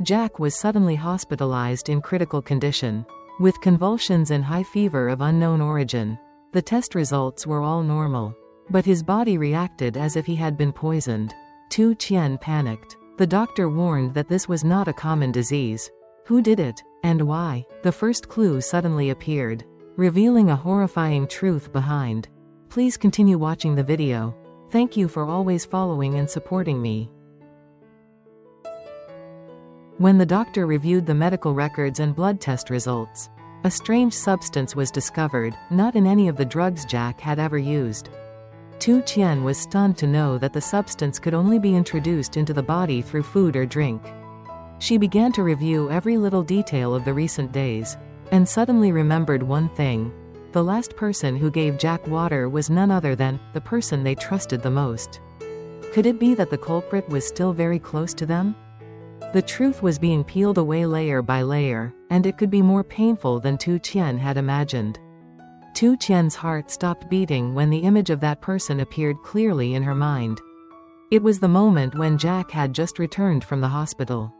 Jack was suddenly hospitalized in critical condition, with convulsions and high fever of unknown origin. The test results were all normal, but his body reacted as if he had been poisoned. Tien panicked. The doctor warned that this was not a common disease. Who did it, and why? The first clue suddenly appeared, revealing a horrifying truth behind. Please continue watching the video. Thank you for always following and supporting me. When the doctor reviewed the medical records and blood test results, a strange substance was discovered, not in any of the drugs Jack had ever used. Tien was stunned to know that the substance could only be introduced into the body through food or drink. She began to review every little detail of the recent days, and suddenly remembered one thing. The last person who gave Jack water was none other than the person they trusted the most. Could it be that the culprit was still very close to them? The truth was being peeled away layer by layer, and it could be more painful than Tien had imagined. Tien's heart stopped beating when the image of that person appeared clearly in her mind. It was the moment when Jack had just returned from the hospital,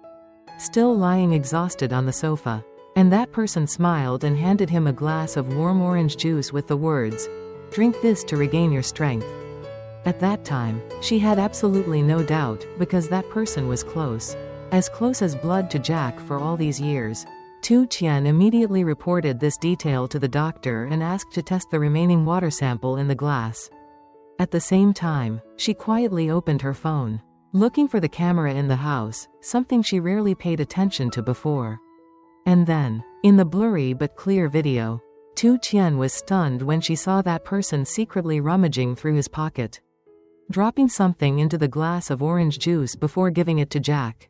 still lying exhausted on the sofa, and that person smiled and handed him a glass of warm orange juice with the words, "Drink this to regain your strength." At that time, she had absolutely no doubt, because that person was close as blood to Jack for all these years. Tien immediately reported this detail to the doctor and asked to test the remaining water sample in the glass. At the same time, she quietly opened her phone, looking for the camera in the house, something she rarely paid attention to before. And then, in the blurry but clear video, Tien was stunned when she saw that person secretly rummaging through his pocket, dropping something into the glass of orange juice before giving it to Jack.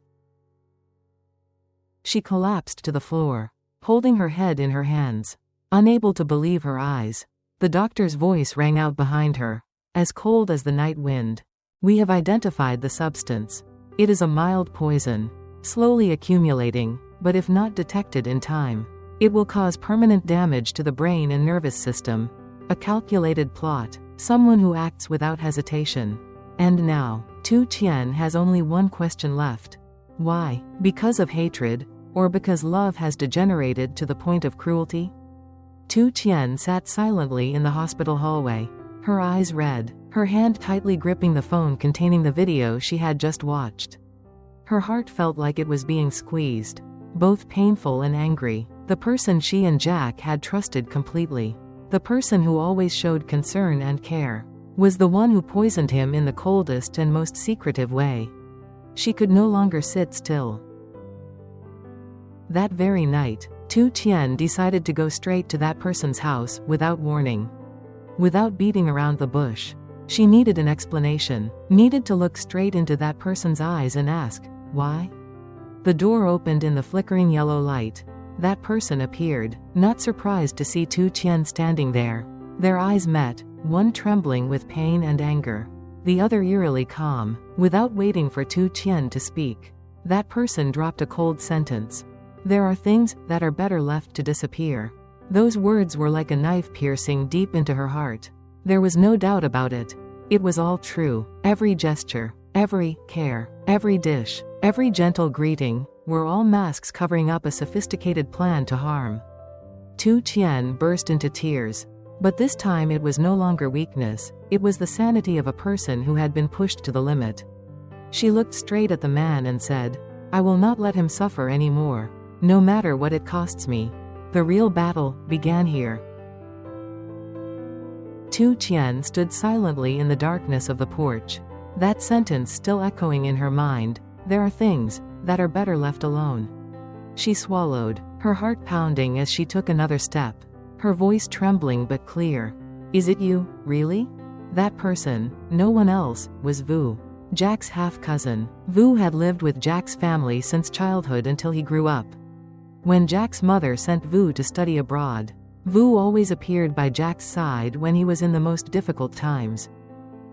She collapsed to the floor, holding her head in her hands, unable to believe her eyes. The doctor's voice rang out behind her, as cold as the night wind. "We have identified the substance. It is a mild poison, slowly accumulating, but if not detected in time, it will cause permanent damage to the brain and nervous system. A calculated plot, someone who acts without hesitation." And now, Tien has only one question left. Why? Because of hatred, or because love has degenerated to the point of cruelty? Tien sat silently in the hospital hallway, her eyes red, her hand tightly gripping the phone containing the video she had just watched. Her heart felt like it was being squeezed, both painful and angry. The person she and Jack had trusted completely, the person who always showed concern and care, was the one who poisoned him in the coldest and most secretive way. She could no longer sit still. That very night, Tien decided to go straight to that person's house, without warning. Without beating around the bush. She needed an explanation, needed to look straight into that person's eyes and ask, why? The door opened in the flickering yellow light. That person appeared, not surprised to see Tien standing there. Their eyes met, one trembling with pain and anger, the other eerily calm. Without waiting for Tien to speak, that person dropped a cold sentence. "There are things that are better left to disappear." Those words were like a knife piercing deep into her heart. There was no doubt about it. It was all true. Every gesture, every care, every dish, every gentle greeting, were all masks covering up a sophisticated plan to harm. Tien burst into tears. But this time it was no longer weakness, it was the sanity of a person who had been pushed to the limit. She looked straight at the man and said, "I will not let him suffer anymore, no matter what it costs me." The real battle began here. Tien stood silently in the darkness of the porch, that sentence still echoing in her mind, "There are things that are better left alone." She swallowed, her heart pounding as she took another step, her voice trembling but clear. "Is it you, really?" That person, no one else, was Vu, Jack's half-cousin. Vu had lived with Jack's family since childhood until he grew up. When Jack's mother sent Vu to study abroad, Vu always appeared by Jack's side when he was in the most difficult times.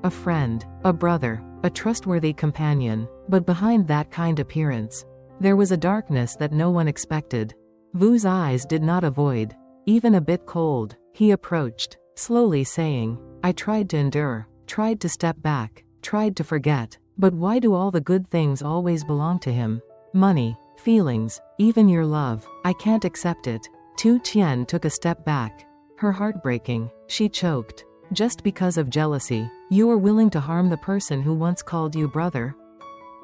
A friend, a brother, a trustworthy companion, but behind that kind appearance, there was a darkness that no one expected. Vu's eyes did not avoid, even a bit cold. He approached, slowly saying, "I tried to endure, tried to step back, tried to forget, but why do all the good things always belong to him? Money, Feelings, even your love, I can't accept it. Tien took a step back. Her heart breaking, she choked. Just because of jealousy, you were willing to harm the person who once called you brother?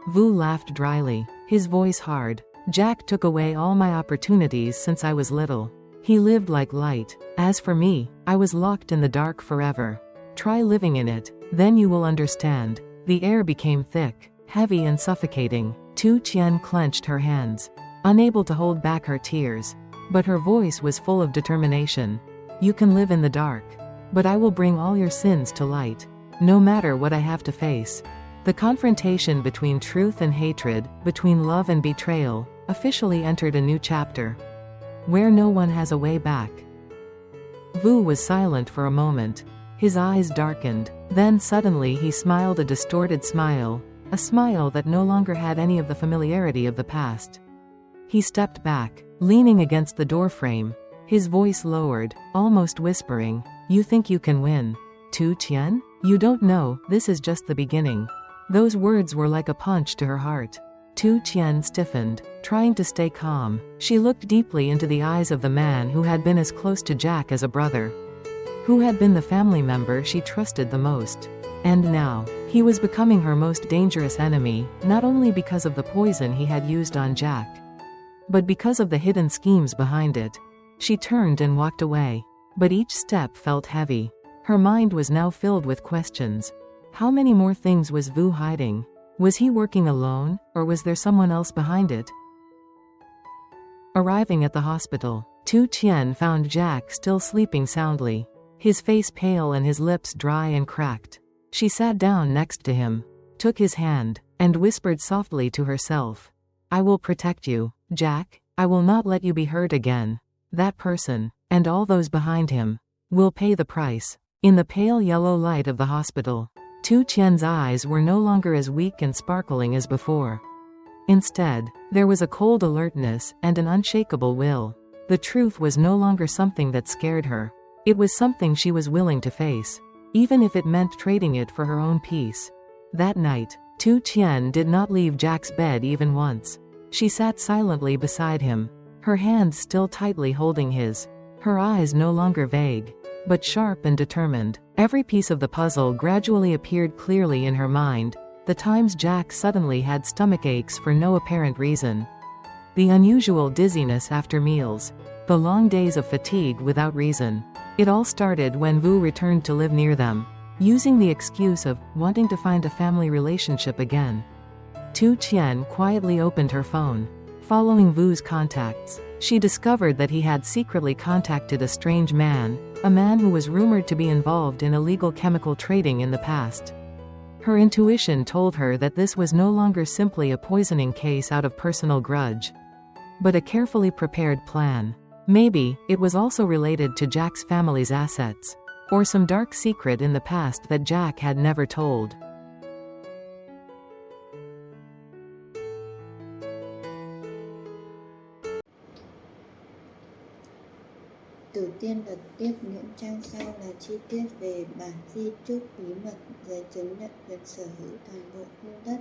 Vu laughed dryly, his voice hard. Jack took away all my opportunities since I was little. He lived like light. As for me, I was locked in the dark forever. Try living in it, then you will understand. The air became thick, heavy and suffocating. Tien clenched her hands, unable to hold back her tears. But her voice was full of determination. You can live in the dark, but I will bring all your sins to light, no matter what I have to face. The confrontation between truth and hatred, between love and betrayal, officially entered a new chapter, where no one has a way back. Vu was silent for a moment. His eyes darkened. Then suddenly he smiled a distorted smile, a smile that no longer had any of the familiarity of the past. He stepped back, leaning against the doorframe, his voice lowered, almost whispering, "You think you can win, Tien? You don't know, this is just the beginning." Those words were like a punch to her heart. Tien stiffened, trying to stay calm. She looked deeply into the eyes of the man who had been as close to Jack as a brother, who had been the family member she trusted the most. And now, he was becoming her most dangerous enemy, not only because of the poison he had used on Jack, but because of the hidden schemes behind it. She turned and walked away. But each step felt heavy. Her mind was now filled with questions. How many more things was Vu hiding? Was he working alone, or was there someone else behind it? Arriving at the hospital, Tien found Jack still sleeping soundly, his face pale and his lips dry and cracked. She sat down next to him, took his hand, and whispered softly to herself, "I will protect you, Jack. I will not let you be hurt again. That person, and all those behind him, will pay the price." In the pale yellow light of the hospital, Tien's eyes were no longer as weak and sparkling as before. Instead, there was a cold alertness and an unshakable will. The truth was no longer something that scared her. It was something she was willing to face, even if it meant trading it for her own peace. That night, Tien did not leave Jack's bed even once. She sat silently beside him, her hands still tightly holding his, her eyes no longer vague, but sharp and determined. Every piece of the puzzle gradually appeared clearly in her mind. The times Jack suddenly had stomach aches for no apparent reason, the unusual dizziness after meals, the long days of fatigue without reason. It all started when Vu returned to live near them, using the excuse of wanting to find a family relationship again. Tien quietly opened her phone. Following Vu's contacts, she discovered that he had secretly contacted a strange man, a man who was rumored to be involved in illegal chemical trading in the past. Her intuition told her that this was no longer simply a poisoning case out of personal grudge, but a carefully prepared plan. Maybe it was also related to Jack's family's assets, or some dark secret in the past that Jack had never told. Đầu tiên là tiếp những trang sau là chi tiết về bản di chúc bí mật, giấy chứng nhận quyền sở hữu toàn bộ khu đất,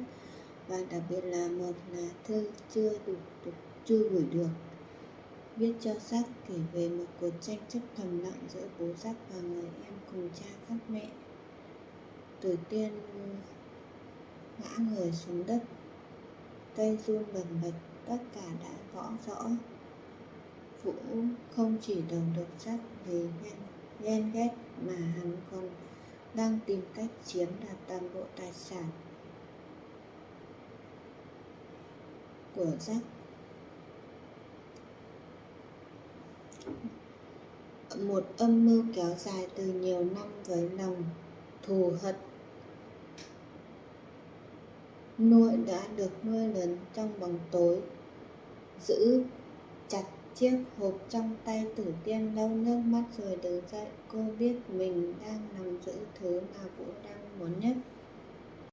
và đặc biệt là một lá thư chưa gửi được, viết cho Jack kể về một cuộc tranh chấp thầm lặng giữa bố Jack và người em cùng cha khác mẹ. Tử Tiên ngã người xuống đất, tay run bần bật, tất cả đã rõ rõ. Vũ không chỉ đầu độc Jack vì ghen ghét mà hắn còn đang tìm cách chiếm đoạt toàn bộ tài sản của Jack. Một âm mưu kéo dài từ nhiều năm với lòng thù hận đã được nuôi lớn trong bóng tối. Giữ chặt chiếc hộp trong tay Tử Tiên lau nước mắt rồi đứng dậy. Cô biết mình đang nắm giữ thứ mà Vũ đang muốn nhất.